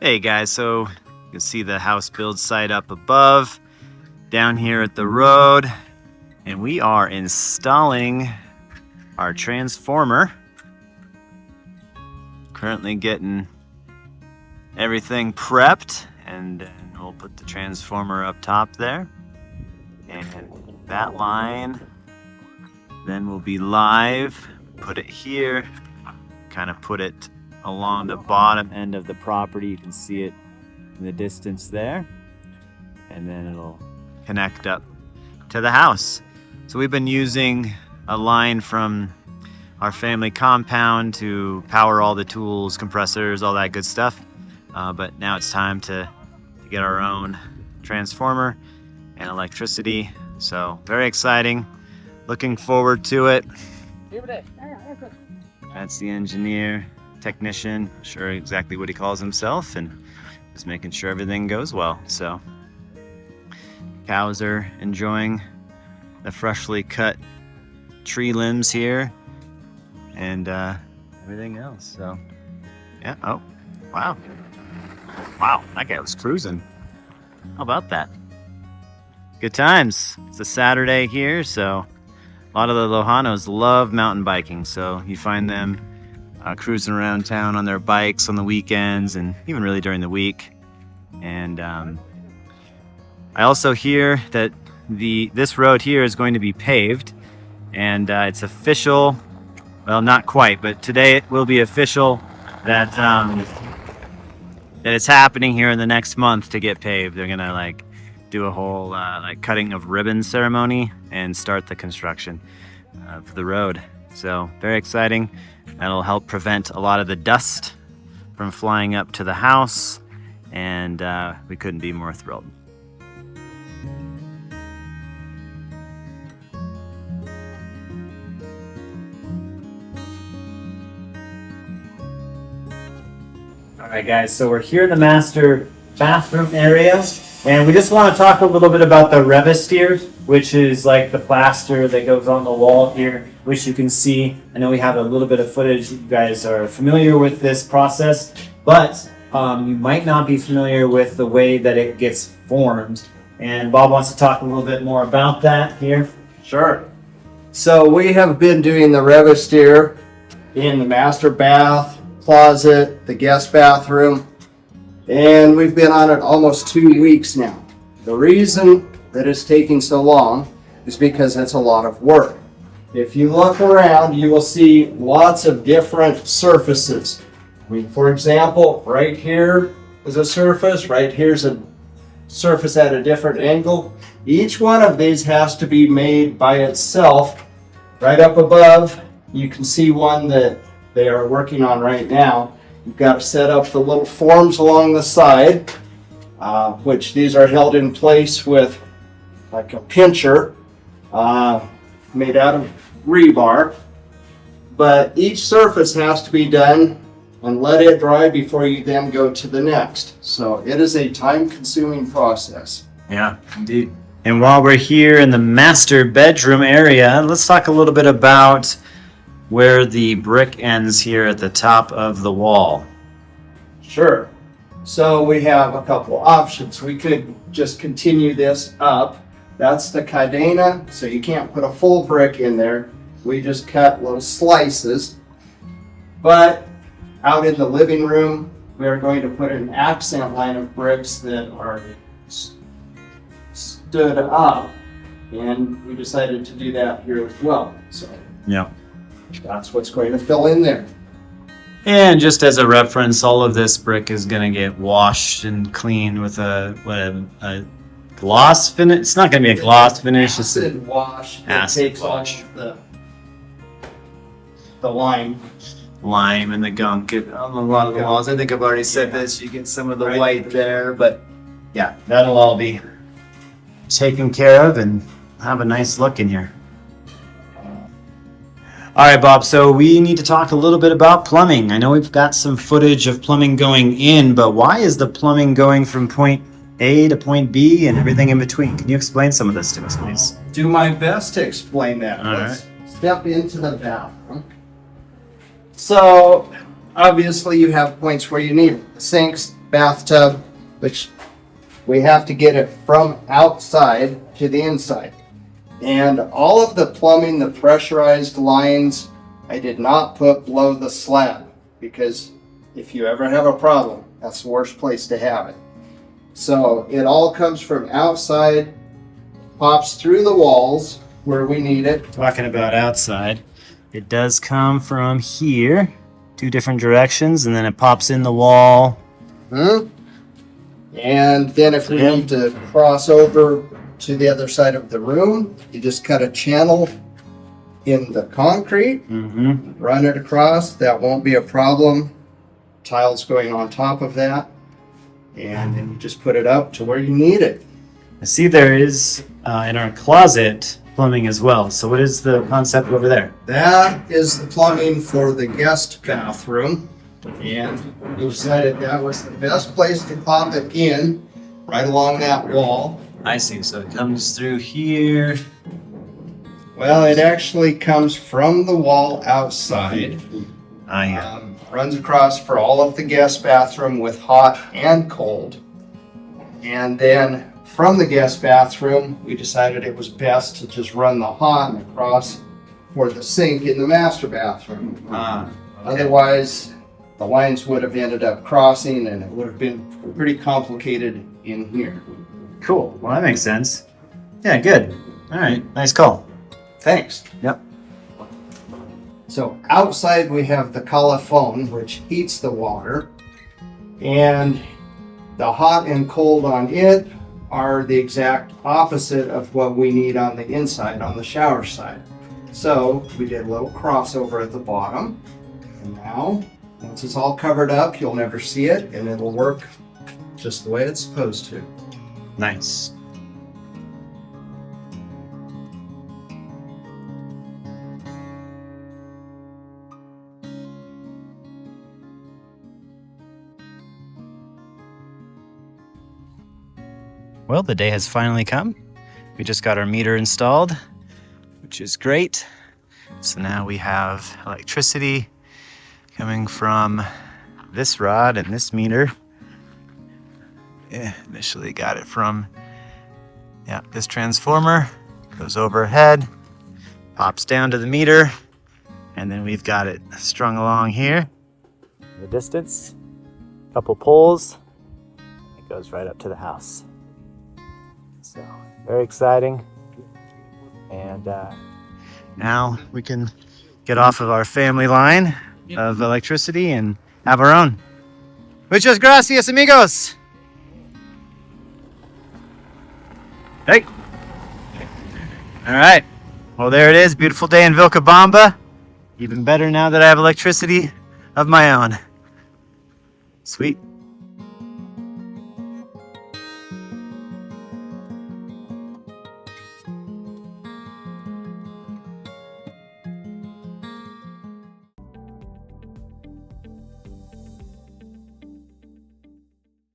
Hey guys, so you can see the house build site up above, down here at the road, and we are installing our transformer. Currently getting everything prepped, and then we'll put the transformer up top there. And that line then will be live. Put it here, kind of put it along the bottom end of the property. You can see it in the distance there, and then it'll connect up to the house. So we've been using a line from our family compound to power all the tools, compressors, all that good stuff, but now it's time to get our own transformer and electricity. So very exciting, looking forward to it. That's the engineer, technician, sure exactly what he calls himself, and just making sure everything goes well. So cows are enjoying the freshly cut tree limbs here and everything else. So yeah. Oh wow, that guy was cruising. How about that? Good times. It's a Saturday here, so a lot of the Lojanos love mountain biking, so you find them cruising around town on their bikes on the weekends and even really during the week. And I also hear that this road here is going to be paved, and it's official. Well, not quite, but today it will be official that that it's happening here in the next month to get paved. They're gonna do a whole cutting of ribbon ceremony and start the construction of the road. So very exciting. That'll help prevent a lot of the dust from flying up to the house, and we couldn't be more thrilled. All right, guys, so we're here in the master bathroom area, and we just want to talk a little bit about the Revestier, which is like the plaster that goes on the wall here, which you can see. I know we have a little bit of footage. You guys are familiar with this process, but you might not be familiar with the way that it gets formed. And Bob wants to talk a little bit more about that here. Sure. So we have been doing the Revestier in the master bath, closet, the guest bathroom, and we've been on it almost 2 weeks now. The reason that it's taking so long is because it's a lot of work. If you look around, you will see lots of different surfaces. I mean, for example, right here is a surface, right here's a surface at a different angle. Each one of these has to be made by itself. Right up above, you can see one that they are working on right now. You've got to set up the little forms along the side, which these are held in place with like a pincher made out of rebar. But each surface has to be done and let it dry before you then go to the next. So it is a time-consuming process. Yeah, indeed. And while we're here in the master bedroom area, let's talk a little bit about where the brick ends here at the top of the wall. Sure. So we have a couple options. We could just continue this up. That's the cadena, so you can't put a full brick in there. We just cut little slices. But out in the living room, we are going to put an accent line of bricks that are stood up. And we decided to do that here as well. So Yeah. that's what's going to fill in there. And just as a reference, all of this brick is going to get washed and cleaned with a gloss finish. It's not going to be a gloss finish. It's Acid wash. acid It takes wash. off the lime. lime and the gunk on a lot of the walls. I think I've already said this. You get some of the white there, but yeah, that'll all be taken care of and have a nice look in here. All right, Bob, so we need to talk a little bit about plumbing. I know we've got some footage of plumbing going in, but why is the plumbing going from point A to point B and everything in between? Can you explain some of this to us, please? Do my best to explain that. All Let's step into the bathroom. So obviously you have points where you need sinks bathtub, which we have to get it from outside to the inside. And all of the plumbing, the pressurized lines, I did not put below the slab, because if you ever have a problem, that's the worst place to have it. So it all comes from outside, pops through the walls where we need it. Talking about outside, it does come from here, 2 different directions, and then it pops in the wall. And then if we need to cross over to the other side of the room, you just cut a channel in the concrete, run it across. That won't be a problem. Tiles going on top of that, and then you just put it up to where you need it. I see there is in our closet plumbing as well. So what is the concept over there? That is the plumbing for the guest bathroom, and we decided that was the best place to pop it in, right along that wall. I see. So it comes through here. Well, it actually comes from the wall outside. Runs across for all of the guest bathroom with hot and cold. And then from the guest bathroom, we decided it was best to just run the hot across for the sink in the master bathroom. Otherwise, the lines would have ended up crossing and it would have been pretty complicated in here. Cool. Well, that makes sense. Yeah, good. All right. Nice call. Thanks. Yep. So outside we have the coliphone, which heats the water, and the hot and cold on it are the exact opposite of what we need on the inside, on the shower side. So we did a little crossover at the bottom, and now once it's all covered up, you'll never see it, and it'll work just the way it's supposed to. Nice. Well, the day has finally come. We just got our meter installed, which is great. So now we have electricity coming from this rod and this meter. Initially got it from this transformer, goes overhead, pops down to the meter, and then we've got it strung along here in the distance, a couple poles, it goes right up to the house. So very exciting, and now we can get off of our family line of electricity and have our own. Muchas gracias, amigos. Hey. All right. Well, there it is. Beautiful day in Vilcabamba. Even better now that I have electricity of my own. Sweet.